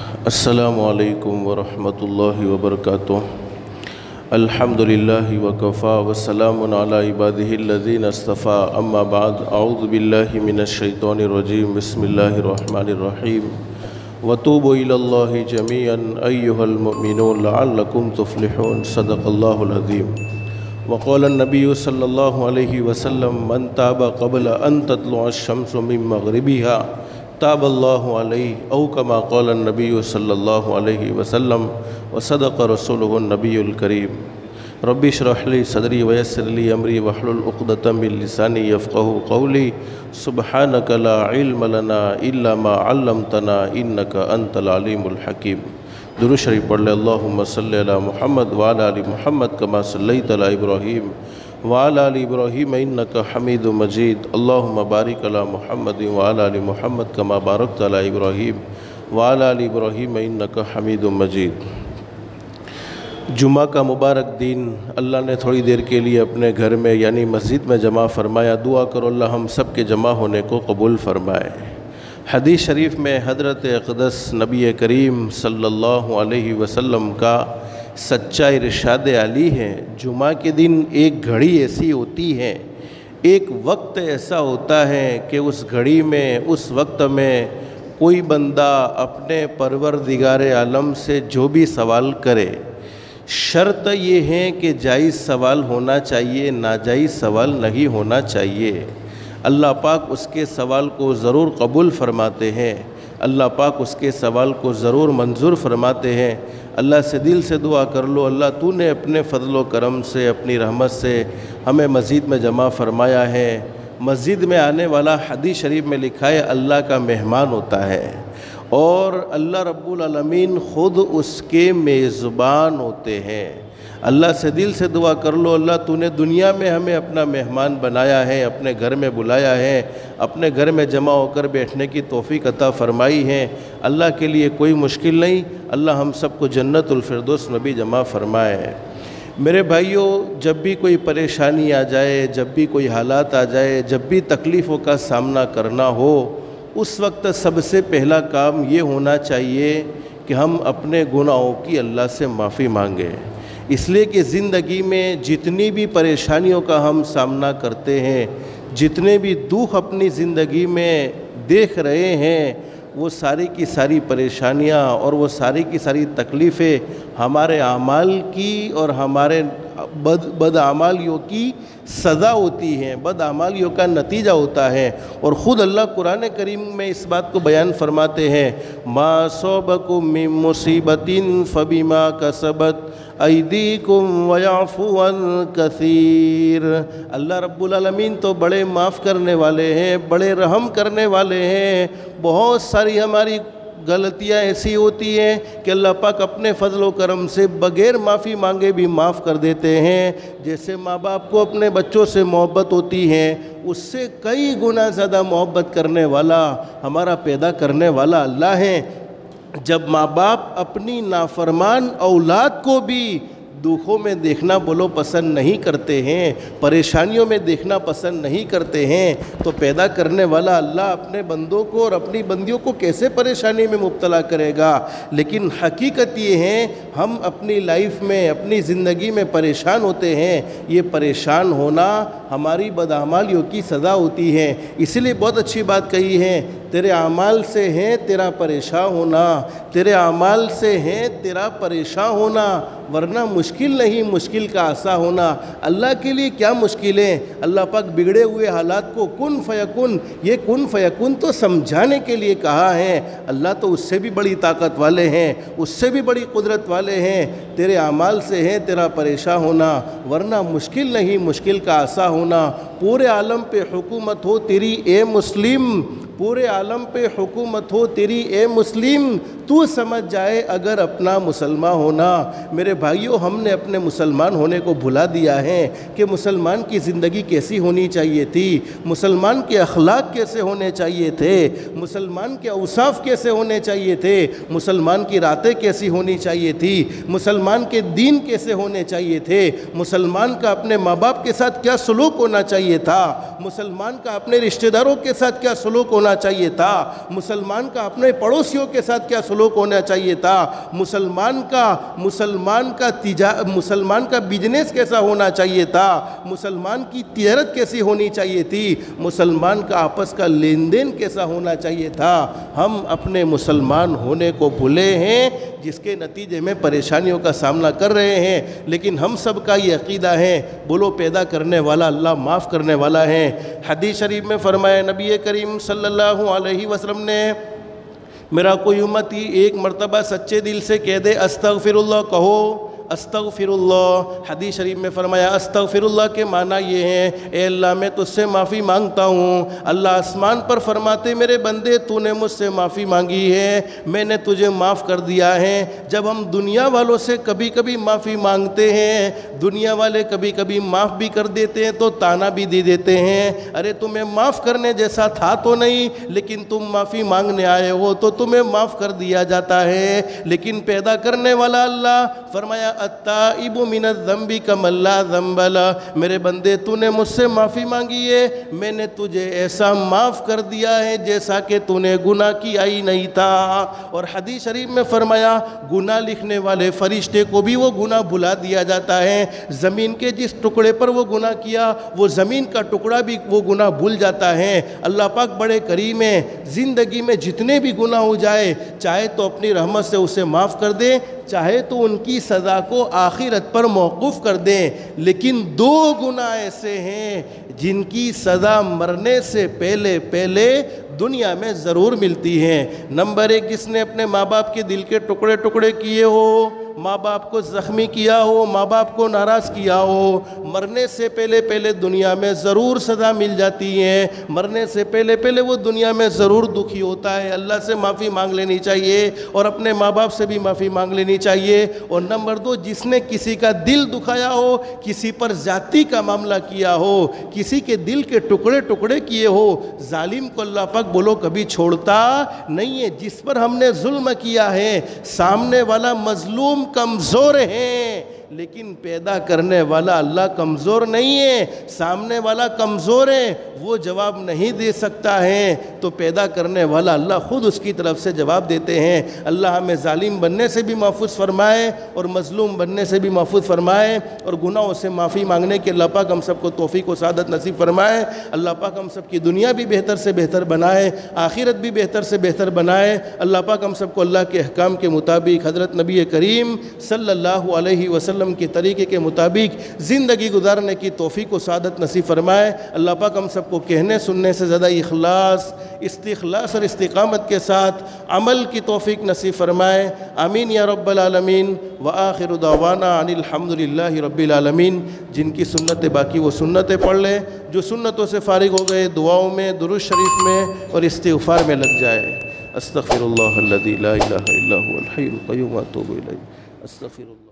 السلام علیکم ورحمۃ اللہ وبرکاتہ۔ الحمدللہ وکفا وسلام علی عبادہ الذین اصطفیٰ، اما بعد، اعوذ باللہ من الشیطان الرجیم، بسم اللہ الرحمن الرحیم۔ وتوبوا الی اللہ جمیعا ایھا المؤمنون لعلکم تفلحون، صدق اللہ العظیم۔ وقال النبی صلی اللہ علیہ وسلم، من تاب قبل ان تطلع الشمس من مغربها تاب اللہ علیہ، او کما قال النبی صلی اللہ علیہ وسلم، وصدق رسولہ النبی الکریم۔ رب اشرح لی صدری ویسر لی امری واحلل عقدۃ من لسانی یفقہوا قولی، سبحانک لا علم لنا الا ما علمتنا انک انت العلیم الحکیم۔ درود شریف پڑھ لے۔ اللہم صلی علی محمد وعلی آل محمد کما صلیت علی ابراہیم وعلی آل ابراہیم انک حمید مجید۔ اللہم بارک علی محمد وعلی آل محمد کما بارکت علی ابراہیم وعلی آل ابراہیم انک حمید مجید۔ جمعہ کا مبارک دن اللہ نے تھوڑی دیر کے لیے اپنے گھر میں یعنی مسجد میں جمع فرمایا۔ دعا کرو اللہ ہم سب کے جمع ہونے کو قبول فرمائے۔ حدیث شریف میں حضرت اقدس نبی کریم صلی اللہ علیہ وسلم کا سچا ارشاد علی ہے، جمعہ کے دن ایک گھڑی ایسی ہوتی ہے، ایک وقت ایسا ہوتا ہے کہ اس گھڑی میں، اس وقت میں کوئی بندہ اپنے پروردگار عالم سے جو بھی سوال کرے، شرط یہ ہے کہ جائز سوال ہونا چاہیے، ناجائز سوال نہیں ہونا چاہیے۔ اللہ پاک اس کے سوال کو ضرور قبول فرماتے ہیں، اللہ پاک اس کے سوال کو ضرور منظور فرماتے ہیں۔ اللہ سے دل سے دعا کر لو، اللہ تو نے اپنے فضل و کرم سے، اپنی رحمت سے ہمیں مسجد میں جمع فرمایا ہے۔ مسجد میں آنے والا حدیث شریف میں لکھا ہے اللہ کا مہمان ہوتا ہے، اور اللہ رب العالمین خود اس کے میزبان ہوتے ہیں۔ اللہ سے دل سے دعا کر لو، اللہ تو نے دنیا میں ہمیں اپنا مہمان بنایا ہے، اپنے گھر میں بلایا ہے، اپنے گھر میں جمع ہو کر بیٹھنے کی توفیق عطا فرمائی ہے۔ اللہ کے لیے کوئی مشکل نہیں، اللہ ہم سب کو جنت الفردوس میں بھی جمع فرمائے۔ میرے بھائیوں، جب بھی کوئی پریشانی آ جائے، جب بھی کوئی حالات آ جائے، جب بھی تکلیفوں کا سامنا کرنا ہو، اس وقت سب سے پہلا کام یہ ہونا چاہیے کہ ہم اپنے گناہوں کی اللہ سے معافی مانگیں۔ اس لیے کہ زندگی میں جتنی بھی پریشانیوں کا ہم سامنا کرتے ہیں، جتنے بھی دکھ اپنی زندگی میں دیکھ رہے ہیں، وہ ساری کی ساری پریشانیاں اور وہ ساری کی ساری تکلیفیں ہمارے اعمال کی اور ہمارے بدعمالیوں کی سزا ہوتی ہیں، بدعمالیوں کا نتیجہ ہوتا ہے۔ اور خود اللہ قرآن کریم میں اس بات کو بیان فرماتے ہیں، ما صابکم من مصیبت فبما کسبت ایدیکم ویعفو عن کثیر۔ اللہ رب العالمین تو بڑے معاف کرنے والے ہیں، بڑے رحم کرنے والے ہیں۔ بہت ساری ہماری غلطیاں ایسی ہوتی ہیں کہ اللہ پاک اپنے فضل و کرم سے بغیر معافی مانگے بھی معاف کر دیتے ہیں۔ جیسے ماں باپ کو اپنے بچوں سے محبت ہوتی ہے، اس سے کئی گنا زیادہ محبت کرنے والا، ہمارا پیدا کرنے والا اللہ ہے۔ جب ماں باپ اپنی نافرمان اولاد کو بھی دکھوں میں دیکھنا بولو پسند نہیں کرتے ہیں، پریشانیوں میں دیکھنا پسند نہیں کرتے ہیں، تو پیدا کرنے والا اللہ اپنے بندوں کو اور اپنی بندیوں کو کیسے پریشانی میں مبتلا کرے گا؟ لیکن حقیقت یہ ہے، ہم اپنی لائف میں، اپنی زندگی میں پریشان ہوتے ہیں۔ یہ پریشان ہونا ہماری بدعمالیوں کی سزا ہوتی ہے۔ اسی لیے بہت اچھی بات کہی ہے، تیرے اعمال سے ہے تیرا پریشان ہونا، تیرے اعمال سے ہے تیرا پریشان ہونا، ورنہ مشکل نہیں، مشکل کا آسا ہونا۔ اللہ کے لیے کیا مشکل ہے؟ اللہ پاک بگڑے ہوئے حالات کو کن فیکن، یہ کن فیکن تو سمجھانے کے لیے کہا ہے۔ اللہ تو اس سے بھی بڑی طاقت والے ہیں، اس سے بھی بڑی قدرت والے ہیں۔ تیرے اعمال سے ہے تیرا پریشان ہونا، ورنہ مشکل نہیں، مشکل کا آسا ہونا۔ پورے عالم پہ حکومت ہو تیری اے مسلم، پورے عالم پہ حکومت ہو تیری اے مسلم، تو سمجھ جائے اگر اپنا مسلمان ہونا۔ میرے بھائیوں، ہم نے اپنے مسلمان ہونے کو بھلا دیا ہے کہ مسلمان کی زندگی کیسی ہونی چاہیے تھی، مسلمان کے اخلاق کیسے ہونے چاہیے تھے، مسلمان کے اوصاف کیسے ہونے چاہیے تھے، مسلمان کی راتیں کیسی ہونی چاہیے تھی، مسلمان کے دین کیسے ہونے چاہیے تھے، مسلمان کا اپنے ماں باپ کے ساتھ کیا سلوک ہونا چاہیے چاہیے تھا، مسلمان کا اپنے رشتہ داروں کے ساتھ کیا سلوک ہونا چاہیے تھا، مسلمان کا اپنے پڑوسیوں کے ساتھ کیا سلوک ہونا چاہیے تھا، مسلمان کا بزنس کیسا ہونا چاہیے تھا، مسلمان کی تجارت کیسی ہونی چاہیے تھی، مسلمان کا آپس کا لین دین کیسا ہونا چاہیے تھا۔ ہم اپنے مسلمان ہونے کو بھولے ہیں، جس کے نتیجے میں پریشانیوں کا سامنا کر رہے ہیں۔ لیکن ہم سب کا یہ عقیدہ ہے، بولو پیدا کرنے والا اللہ معاف کرنے والا ہے۔ حدیث شریف میں فرمایا نبی کریم صلی اللہ علیہ وسلم نے، میرا کوئی امتی ایک مرتبہ سچے دل سے کہہ دے استغفر اللہ، کہو استغفر اللہ۔ حدیث شریف میں فرمایا استغفر اللہ کے معنی یہ ہیں، اے اللہ میں تجھ سے معافی مانگتا ہوں۔ اللہ آسمان پر فرماتے میرے بندے تو نے مجھ سے معافی مانگی ہے، میں نے تجھے معاف کر دیا ہے۔ جب ہم دنیا والوں سے کبھی کبھی معافی مانگتے ہیں، دنیا والے کبھی کبھی معاف بھی کر دیتے ہیں تو تانا بھی دے دیتے ہیں، ارے تمہیں معاف کرنے جیسا تھا تو نہیں، لیکن تم معافی مانگنے آئے ہو تو تمہیں معاف کر دیا جاتا ہے۔ لیکن پیدا کرنے والا اللہ فرمایا التائب من الذنب کمن لا ذنب لہ، میرے بندے تو نے مجھ سے معافی مانگی ہے، میں نے تجھے ایسا معاف کر دیا ہے جیسا کہ تو نے گناہ کیا ہی نہیں تھا۔ اور حدیث شریف میں فرمایا گناہ لکھنے والے فرشتے کو بھی وہ گناہ بھلا دیا جاتا ہے، زمین کے جس ٹکڑے پر وہ گناہ کیا وہ زمین کا ٹکڑا بھی وہ گناہ بھول جاتا ہے۔ اللہ پاک بڑے کریم ہیں، زندگی میں جتنے بھی گناہ ہو جائے چاہے تو اپنی رحمت سے اسے معاف کر دے، چاہے تو ان کی سزا کو آخرت پر موقوف کر دیں۔ لیکن دو گناہ ایسے ہیں جن کی سزا مرنے سے پہلے دنیا میں ضرور ملتی ہے۔ نمبر ایک، جس نے اپنے ماں باپ کے دل کے ٹکڑے ٹکڑے کیے ہو، ماں باپ کو زخمی کیا ہو، ماں باپ کو ناراض کیا ہو، مرنے سے پہلے دنیا میں ضرور سزا مل جاتی ہے، مرنے سے پہلے وہ دنیا میں ضرور دکھی ہوتا ہے۔ اللہ سے معافی مانگ لینی چاہیے اور اپنے ماں باپ سے بھی معافی مانگ لینی چاہیے۔ اور نمبر دو، جس نے کسی کا دل دکھایا ہو، کسی پر ذاتی کا معاملہ کیا ہو، کسی کے دل کے ٹکڑے ٹکڑے کیے ہو، ظالم کو اللہ پاک بولو کبھی چھوڑتا نہیں ہے۔ جس پر ہم نے ظلم کیا ہے، سامنے والا مظلوم کمزور ہے، لیکن پیدا کرنے والا اللہ کمزور نہیں ہے۔ سامنے والا کمزور ہے، وہ جواب نہیں دے سکتا ہے تو پیدا کرنے والا اللہ خود اس کی طرف سے جواب دیتے ہیں۔ اللہ ہمیں ظالم بننے سے بھی محفوظ فرمائے اور مظلوم بننے سے بھی محفوظ فرمائے، اور گناہوں سے معافی مانگنے کے اللہ پاک ہم سب کو توفیق و سعادت نصیب فرمائے۔ اللہ پاک ہم سب کی دنیا بھی بہتر سے بہتر بنائے، آخرت بھی بہتر سے بہتر بنائے۔ اللہ پاک ہم سب کو اللہ کے احکام کے مطابق حضرت نبی کریم صلی اللہ علیہ وسلم کے طریقے کے مطابق زندگی گزارنے کی توفیق و سعادت نصیب فرمائے۔ اللہ پاک ہم سب کو کہنے سننے سے زیادہ اخلاص، استخلاص اور استقامت کے ساتھ عمل کی توفیق نصیب فرمائے۔ آمین یا رب العالمین۔ وآخر دعوانا ان الحمدللہ رب العالمین۔ جن کی سنتیں باقی وہ سنتیں پڑھ لیں، جو سنتوں سے فارغ ہو گئے دعاؤں میں، درود شریف میں اور استغفار میں لگ جائے۔ استغفر اللہ الذی لا الہ الا هو الحی القیوم واتوب الیہ۔ استغفر اللہ۔